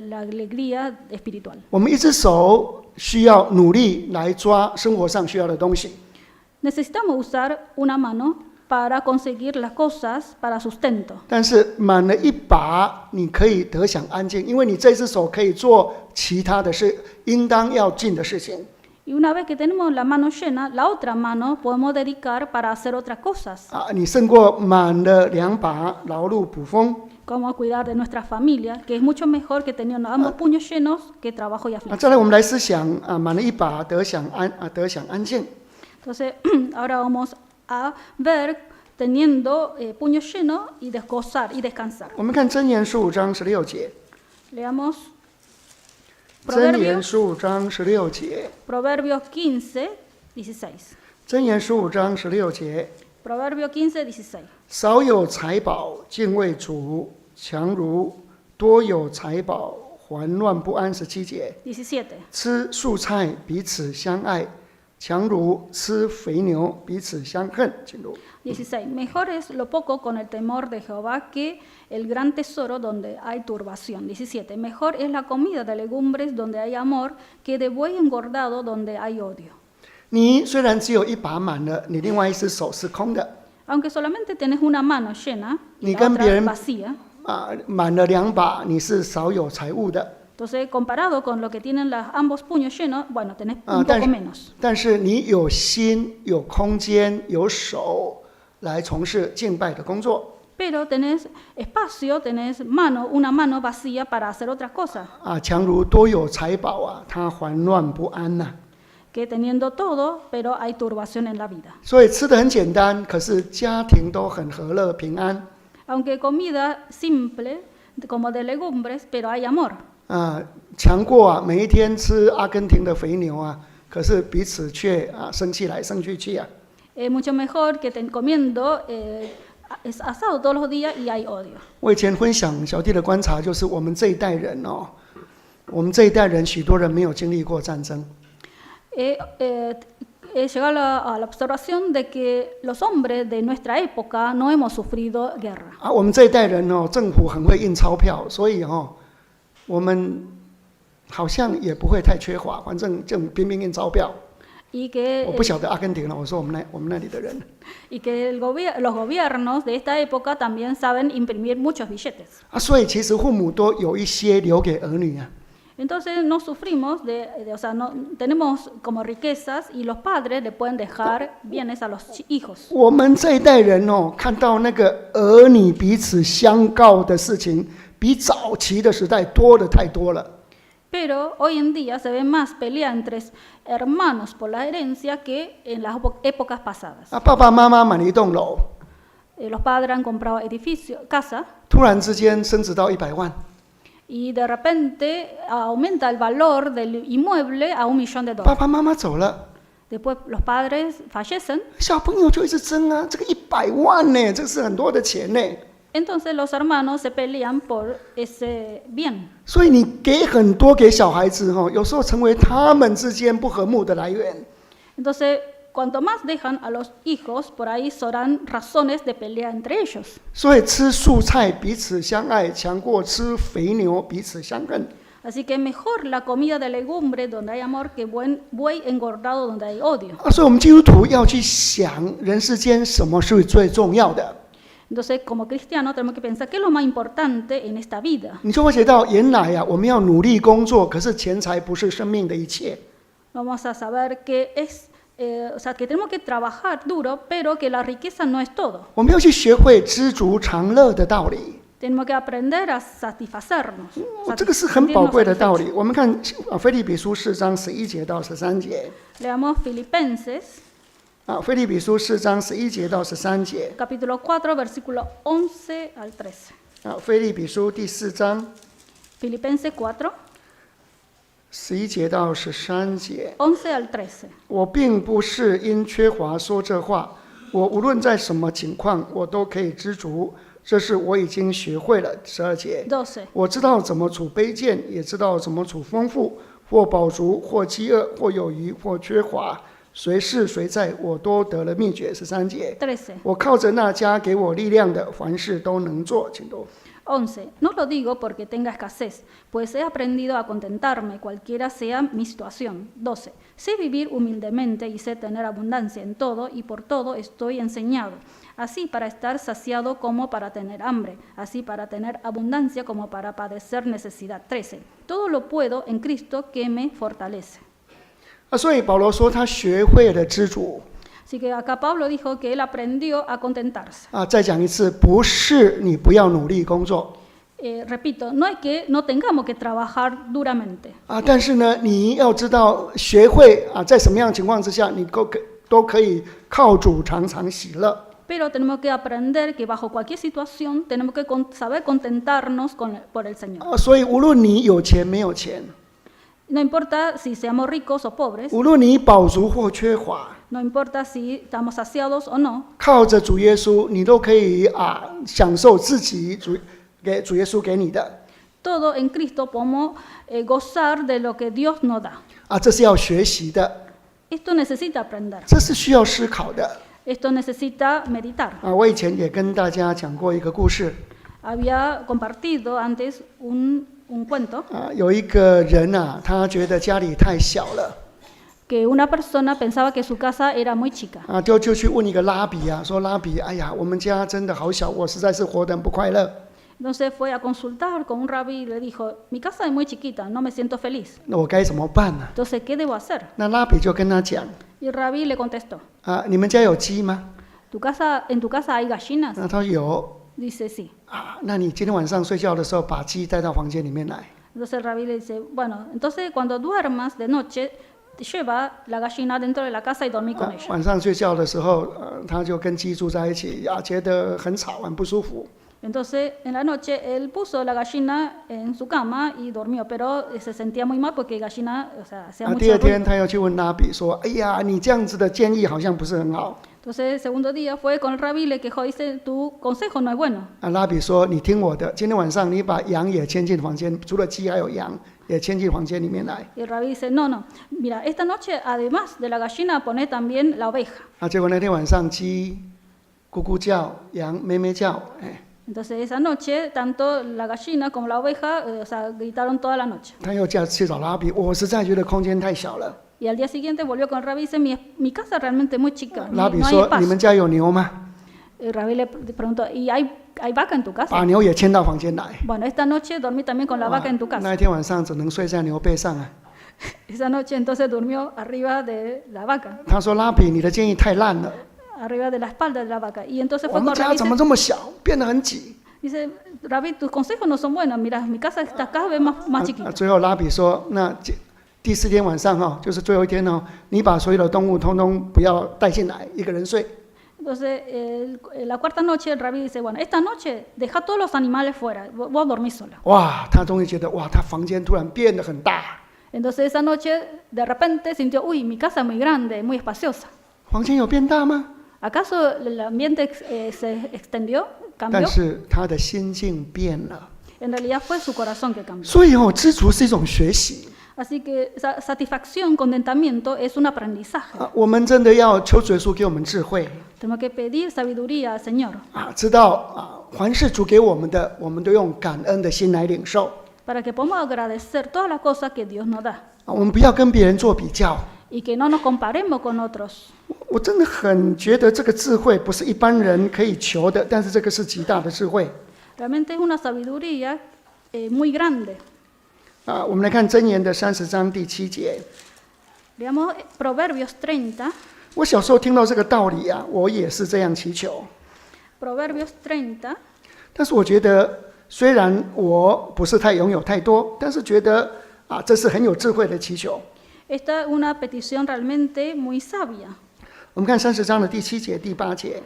Speaker 2: la alegría espiritual.
Speaker 1: 我们一只手需要努力来抓生活上需要的东西，
Speaker 2: Necesitamos usar una mano para conseguir las cosas para sustento.
Speaker 1: 但是满了一把，你可以得享安静，因为你这只手可以做其他的事，应当要尽的事情。
Speaker 2: Y una vez que tenemos la mano llena, la otra mano podemos dedicar para hacer otras cosas,
Speaker 1: 你胜过满了2把劳碌捕风。
Speaker 2: como cuidar de nuestra familia, que es mucho mejor que teniendo ambos puños llenos que trabajo y
Speaker 1: 再
Speaker 2: aflicción.
Speaker 1: 来，我们来思想满了一把得享安静。
Speaker 2: Entonces, ahora vamos a ver teniendo puños llenos y gozar y descansar.
Speaker 1: 我们看箴言15章16节，
Speaker 2: Leamos
Speaker 1: 箴言
Speaker 2: Proverbios,
Speaker 1: 15章16节，
Speaker 2: Proverbios 15, 16.
Speaker 1: 箴言15章16节，
Speaker 2: Proverbio 15, 16.
Speaker 1: 少有财宝敬畏主，强如多有财宝烦乱不安。17节，
Speaker 2: 17.
Speaker 1: 吃素菜彼此相爱，强如吃肥牛彼此相恨。进入
Speaker 2: 16. Mejor es lo poco con el temor de Jehová que el gran tesoro donde hay turbación. 17. Mejor es la comida de legumbres donde hay amor que de buey engordado donde hay odio.
Speaker 1: 你虽然只有一把满了，你另外一只手是空的。
Speaker 2: Aunque solamente tenés una mano llena y
Speaker 1: Ni
Speaker 2: la
Speaker 1: con
Speaker 2: otra
Speaker 1: bien-
Speaker 2: vacía,
Speaker 1: 满了2把，你是少有财物的。
Speaker 2: entonces comparado con lo que tienen ambos puños llenos, bueno, tenés un
Speaker 1: 但
Speaker 2: poco
Speaker 1: 是
Speaker 2: menos.
Speaker 1: 但是你有心、有空间、有手来从事敬拜的工作
Speaker 2: Pero tenés espacio, tenés una mano vacía para hacer otras cosas.
Speaker 1: 强如多有财宝它烦乱不安呐、
Speaker 2: Que teniendo todo, pero hay turbación en la vida.
Speaker 1: 所以吃的很简单，可是家庭都很和乐平安
Speaker 2: Aunque comida simple, como de legumbres, pero hay amor.
Speaker 1: 强过每一天吃阿根廷的肥牛可是彼此却生气来生去去
Speaker 2: Es mucho mejor que comiendo es asado todos los días y hay odio.
Speaker 1: 我以前分享小弟的观察，就是我们这一代人我们这一代人许多人没有经历过战争。
Speaker 2: He llegado a la observación de que los hombres de nuestra época no hemos sufrido guerra.
Speaker 1: 我们这一代人政府很会印钞票，所以我们好像也不会太缺乏，反正就拼命印钞票。
Speaker 2: Y que,
Speaker 1: 我不晓得阿根廷了，我说我们那里的人。
Speaker 2: y que los gobiernos de esta época también saben imprimir muchos billetes.
Speaker 1: 所以其实父母都有一些留给儿女
Speaker 2: Entonces no sufrimos o sea, no, tenemos como riquezas y los padres le pueden dejar bienes a los hijos.
Speaker 1: 我们这一代人看到那个儿女彼此相告的事情，比早期的时代多得太多了。
Speaker 2: Pero hoy en día se ve más pelea entre hermanos por la herencia que en las épocas pasadas.
Speaker 1: 爸爸妈妈买了一栋楼，
Speaker 2: Los padres han comprado casa,
Speaker 1: 突然之间升值到100万，
Speaker 2: y de repente aumenta el valor del inmueble a $1.000.000.
Speaker 1: 爸爸妈妈走了，
Speaker 2: Después los padres fallecen,
Speaker 1: 小朋友就一直争这个100万呢，这是很多的钱呢。
Speaker 2: entonces los hermanos se pelean por ese bien.
Speaker 1: 所以你给很多给小孩子有时候成为他们之间不和睦的来源。
Speaker 2: Entonces, cuanto más dejan a los hijos, por ahí serán razones de pelea entre ellos.
Speaker 1: 所以吃素菜彼此相爱，强过吃肥牛彼此相恨。
Speaker 2: Así que mejor la comida de legumbre donde hay amor que buey engordado donde hay odio.
Speaker 1: 所以我们基督徒要去想人世间什么是最重要的。
Speaker 2: Entonces, como cristianos tenemos que pensar qué es lo más importante en esta vida.
Speaker 1: 你就会觉得原来我们要努力工作，可是钱财不是生命的一切。
Speaker 2: Vamos a saber que o sea, que tenemos que trabajar duro, pero que la riqueza no es todo.
Speaker 1: 我们要去学会知足常乐的道理。
Speaker 2: Tenemos que aprender a satisfacernos.
Speaker 1: 这个是很宝贵的道理。我们看腓立比书4章11节到13节。
Speaker 2: Leamos Filipenses,
Speaker 1: 腓立比书4章11节到13节。
Speaker 2: capítulo 4, versículo 11 al 13.
Speaker 1: 腓立比书第4章
Speaker 2: Filipenses 4,
Speaker 1: 11节到13节。
Speaker 2: 11 al 13.
Speaker 1: 我并不是因缺乏说这话，我无论在什么情况，我都可以知足。这是我已经学会了。12节，
Speaker 2: 12.
Speaker 1: 我知道怎么处卑贱，也知道怎么处丰富，或饱足，或饥饿，或有余，或缺乏。谁是谁在，我都得了秘诀。13节，
Speaker 2: 13.
Speaker 1: 我靠着那加给我力量的，凡事都能做。请读。
Speaker 2: 11. No lo digo porque tenga escasez, pues he aprendido a contentarme cualquiera sea mi situación. 12. Sé vivir humildemente y sé tener abundancia en todo y por todo estoy enseñado. Así para estar saciado como para tener hambre, así para tener abundancia como para padecer necesidad. 13. Todo lo puedo en Cristo que me fortalece.
Speaker 1: 所以保罗说他学会了知足。
Speaker 2: Así que acá Pablo dijo que él aprendió a contentarse.
Speaker 1: 再讲一次，不是你不要努力工作。
Speaker 2: Repito, no es que no tengamos que trabajar duramente.
Speaker 1: 但是呢，你要知道学会在什么样的情况之下，你都可以靠主常常喜乐。
Speaker 2: Pero tenemos que aprender que bajo cualquier situación tenemos que saber contentarnos por el Señor.
Speaker 1: 所以无论你有钱没有钱，
Speaker 2: No importa si seamos ricos o pobres,
Speaker 1: 无论你饱足或缺乏，
Speaker 2: no importa si estamos saciados o no,
Speaker 1: 靠着主耶稣，你都可以享受自己主耶稣给你的。
Speaker 2: todo en Cristo podemos gozar de lo que Dios nos da.
Speaker 1: 这是要学习的，
Speaker 2: Esto necesita aprender,
Speaker 1: 这是需要思考的。
Speaker 2: esto necesita meditar.
Speaker 1: 我以前也跟大家讲过一个故事。
Speaker 2: Había compartido antes un cuento
Speaker 1: 有一个人他觉得家里太小了。
Speaker 2: que una persona pensaba que su casa era muy chica.
Speaker 1: 就去问一个拉比说拉比，哎呀，我们家真的好小，我实在是活得很不快乐。
Speaker 2: Entonces fue a consultar con un rabí y le dijo, mi casa es muy chiquita, no me siento feliz.
Speaker 1: 那我该怎么办呢？
Speaker 2: Entonces, ¿qué debo hacer?
Speaker 1: 那拉比就跟他讲，
Speaker 2: Y el rabí le contestó,
Speaker 1: 你们家有鸡吗？
Speaker 2: ¿en tu casa hay gallinas?
Speaker 1: 他说有。
Speaker 2: Dice sí.
Speaker 1: 那你今天晚上睡觉的时候，把鸡带到房间里面来。
Speaker 2: Entonces el rabí le dice, bueno, entonces cuando duermas de noche, lleva la gallina dentro de la casa y dormí con ella.
Speaker 1: 晚上睡觉的时候，他就跟鸡住在一起，觉得很吵，很不舒服。
Speaker 2: Entonces, en la noche, él puso la gallina en su cama y durmió, pero se sentía muy mal porque gallina, o sea, hacía
Speaker 1: 第
Speaker 2: mucho
Speaker 1: 二天
Speaker 2: ruido.
Speaker 1: 他又去问拉比说：“哎呀，你这样子的建议好像不是很好。”
Speaker 2: Entonces, el segundo día fue con el rabí y le quejó, dice, tu consejo no es bueno.
Speaker 1: 拉比说：“你听我的，今天晚上你把羊也牵进房间，除了鸡还有羊也牵进房间里面来。”
Speaker 2: Y el rabí dice, no, mira, esta noche, además de la gallina, poné también la oveja.
Speaker 1: 结果那天晚上鸡咕咕叫，羊咩咩叫，
Speaker 2: Entonces, esa noche, tanto la gallina como la oveja, o sea, gritaron toda la noche.
Speaker 1: 他又去找拉比，我实在觉得空间太小了。
Speaker 2: Y al día siguiente volvió con el rabí y dice, mi casa es realmente muy chica,
Speaker 1: 拉比
Speaker 2: no hay
Speaker 1: 说：“你
Speaker 2: espacio.
Speaker 1: 们家有牛吗？
Speaker 2: El rabí le preguntó, ¿y hay vaca en tu
Speaker 1: 把
Speaker 2: casa?
Speaker 1: 牛也牵到房间来。”
Speaker 2: Bueno, esta noche dormí también con la vaca en tu
Speaker 1: 那
Speaker 2: casa.
Speaker 1: 一天晚上只能睡在牛背上。
Speaker 2: Esa noche entonces durmió arriba de la vaca,
Speaker 1: 他说：“拉比，你的建议太烂了，
Speaker 2: arriba de la espalda de la vaca. Y entonces
Speaker 1: 我
Speaker 2: fue
Speaker 1: 们
Speaker 2: con
Speaker 1: 家
Speaker 2: rabí
Speaker 1: 怎么
Speaker 2: y
Speaker 1: 这么小，变得很挤。”
Speaker 2: dice, rabí, tus consejos no son buenos, mira, mi casa está cada vez más chiquita.
Speaker 1: 最后拉比说：“那第4天晚上就是最后一天你把所有的动物通通不要带进来，一个人睡。”
Speaker 2: Entonces, la cuarta noche el rabí dice, bueno, esta noche deja todos los animales fuera, vos dormís sola.
Speaker 1: 哇，他终于觉得他房间突然变得很大。
Speaker 2: Entonces esa noche de repente sintió, uy, mi casa es muy grande, muy espaciosa.
Speaker 1: 房间有变大吗？
Speaker 2: ¿Acaso el ambiente se extendió,
Speaker 1: 但
Speaker 2: cambió?
Speaker 1: 是他的心境变了。
Speaker 2: En realidad fue su corazón que cambió.
Speaker 1: 所以知足是一种学习。
Speaker 2: Así que satisfacción, contentamiento es un aprendizaje.
Speaker 1: 我们真的要求主耶稣给我们智慧
Speaker 2: Tenemos que pedir sabiduría al Señor
Speaker 1: 知道凡是主给我们的，我们都用感恩的心来领受。
Speaker 2: para que podamos agradecer todas las cosas que Dios nos da
Speaker 1: 我们不要跟别人做比较。
Speaker 2: y que no nos comparemos con otros.
Speaker 1: 我真的很觉得这个智慧不是一般人可以求的，但是这个是极大的智慧。
Speaker 2: Realmente es una sabiduría muy grande.
Speaker 1: 我们来看箴言的30章第7节。
Speaker 2: Veamos Proverbios 30.
Speaker 1: 我小时候听到这个道理我也是这样祈求。
Speaker 2: Proverbios 30.
Speaker 1: 但是我觉得，虽然我不是拥有太多，但是觉得这是很有智慧的祈求。
Speaker 2: Esta es una petición realmente muy sabia.
Speaker 1: 我们看30章的第7节、第8节。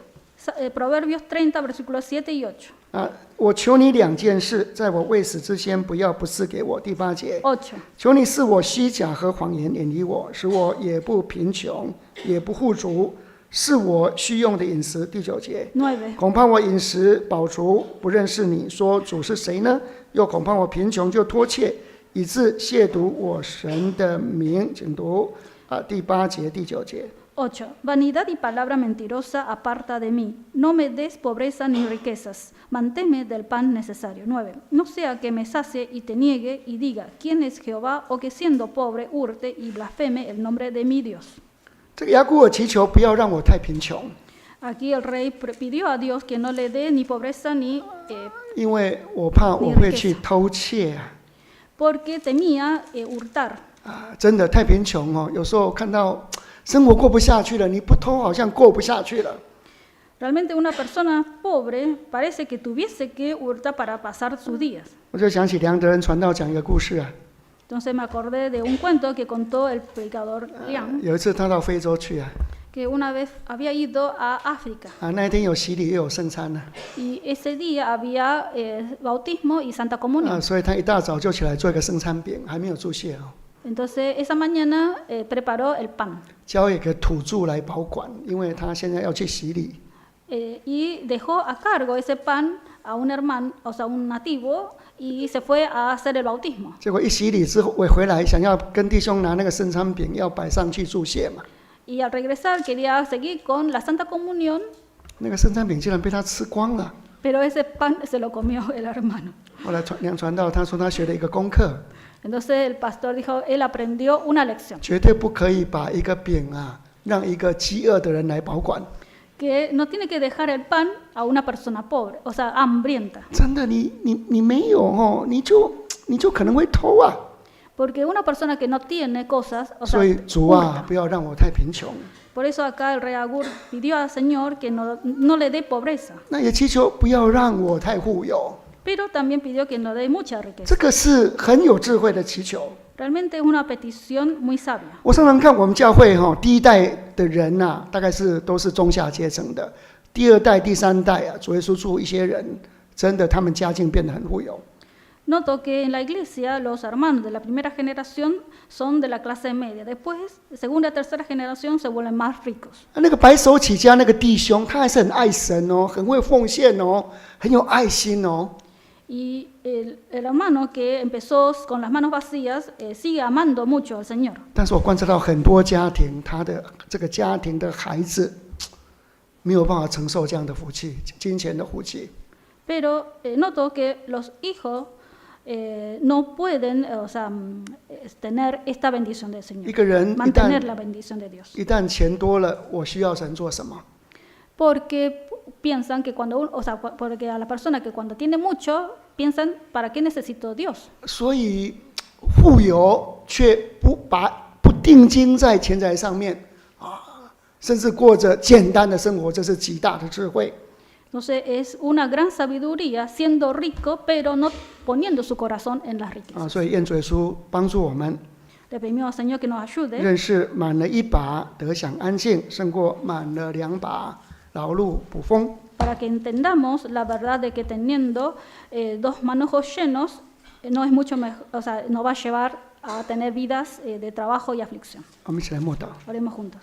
Speaker 2: Proverbios 30, versículos 7 y 8.
Speaker 1: 我求你2件事，在我未死之前，不要不赐给我。第8节，
Speaker 2: 8.
Speaker 1: 求你使我虚假和谎言远离我，使我也不贫穷，也不富足，是我需用的饮食。第9节，
Speaker 2: 9.
Speaker 1: 恐怕我饮食饱足，不认识你，说主是谁呢？又恐怕我贫穷就脱怯，以致亵渎我神的名。请读。第8节、第9节。
Speaker 2: 8. Vanidad y palabra mentirosa aparta de mí. No me des pobreza ni riquezas. Manténme del pan necesario. 9. No sea que me sacie y te niegue y diga, ¿quién es Jehová? O que siendo pobre hurte y blasfeme el nombre de mi Dios.
Speaker 1: 这个雅古尔祈求不要让我太贫穷，
Speaker 2: Aquí el rey pidió a Dios que no le dé ni pobreza ni
Speaker 1: 因为我怕我会去偷窃啊。
Speaker 2: porque temía hurtar.
Speaker 1: 真的太贫穷哦，有时候看到生活过不下去了，你不偷好像过不下去了。
Speaker 2: Realmente una persona pobre parece que tuviese que hurtar para pasar sus días.
Speaker 1: 我就想起梁德仁传道讲一个故事啊，
Speaker 2: Entonces me acordé de un cuento que contó el predicador Liang,
Speaker 1: 有一次他到非洲去啊，
Speaker 2: que una vez había ido a África
Speaker 1: 那一天有洗礼又有圣餐呢，
Speaker 2: y ese día había bautismo y Santa Comunión.
Speaker 1: 所以他一大早就起来做一个圣餐饼，还没有注谢哦，
Speaker 2: Entonces esa mañana preparó el pan
Speaker 1: 交给土著来保管，因为他现在要去洗礼。
Speaker 2: y dejó a cargo ese pan a un hermano, o sea, un nativo, y se fue a hacer el bautismo.
Speaker 1: 结果一洗礼之后，我回来想要跟弟兄拿那个圣餐饼，要摆上去注谢嘛。
Speaker 2: Y al regresar quería seguir con la Santa Comunión,
Speaker 1: 那个圣餐饼竟然被他吃光了。
Speaker 2: pero ese pan se lo comió el hermano.
Speaker 1: 后来梁传道他说他学了一个功课，
Speaker 2: Entonces el pastor dijo, él aprendió una lección,
Speaker 1: 绝对不可以把一个饼啊让一个饥饿的人来保管。
Speaker 2: que no tiene que dejar el pan a una persona pobre, o sea, hambrienta.
Speaker 1: 真的，你没有哦，你就可能会偷啊。
Speaker 2: Porque una persona que no tiene cosas, o sea,
Speaker 1: 所以主啊，不要让我太贫穷。
Speaker 2: por eso acá el rey Agur pidió al Señor que no le dé pobreza,
Speaker 1: 那也祈求不要让我太富有。
Speaker 2: pero también pidió que no dé mucha riqueza.
Speaker 1: 这个是很有智慧的祈求。
Speaker 2: Realmente es una petición muy sabia.
Speaker 1: 我常常看我们教会第一代的人呐、大概都是中下阶层的，第2代、第3代啊，主耶稣出一些人，真的他们家境变得很富有。
Speaker 2: Noto que en la iglesia los hermanos de la primera generación son de la clase media. Después, segunda y tercera generación se vuelven más ricos.
Speaker 1: 那个白手起家那个弟兄，他还是很爱神哦，很会奉献哦，很有爱心哦。
Speaker 2: Y el hermano que empezó con las manos vacías sigue amando mucho al Señor.
Speaker 1: 但是我观察到很多家庭，他的这个家庭的孩子没有办法承受这样的福气，金钱的福气。
Speaker 2: Pero noto que los hijos no pueden, o sea, tener esta bendición del
Speaker 1: 一
Speaker 2: Señor,
Speaker 1: 个人
Speaker 2: mantener la bendición de Dios.
Speaker 1: 一旦钱多了，我需要神做什么？
Speaker 2: Porque piensan que o sea, porque a la persona que cuando tiene mucho piensan, ¿para qué necesito Dios?
Speaker 1: 所以富有却不定睛在钱财上面啊，甚至过着简单的生活，这是极大的智慧。
Speaker 2: Entonces es una gran sabiduría siendo rico, pero no poniendo su corazón en las riquezas.
Speaker 1: 所以愿主耶稣帮助我们
Speaker 2: Le pedimos al Señor que nos ayude
Speaker 1: 认识满了1把得享安静，胜过满了2把劳碌捕风。
Speaker 2: para que entendamos la verdad de que teniendo 2 manojos llenos no es mucho mejor, o sea, nos va a llevar a tener vidas de trabajo y aflicción.
Speaker 1: 我们一起来默祷。
Speaker 2: Oremos juntos.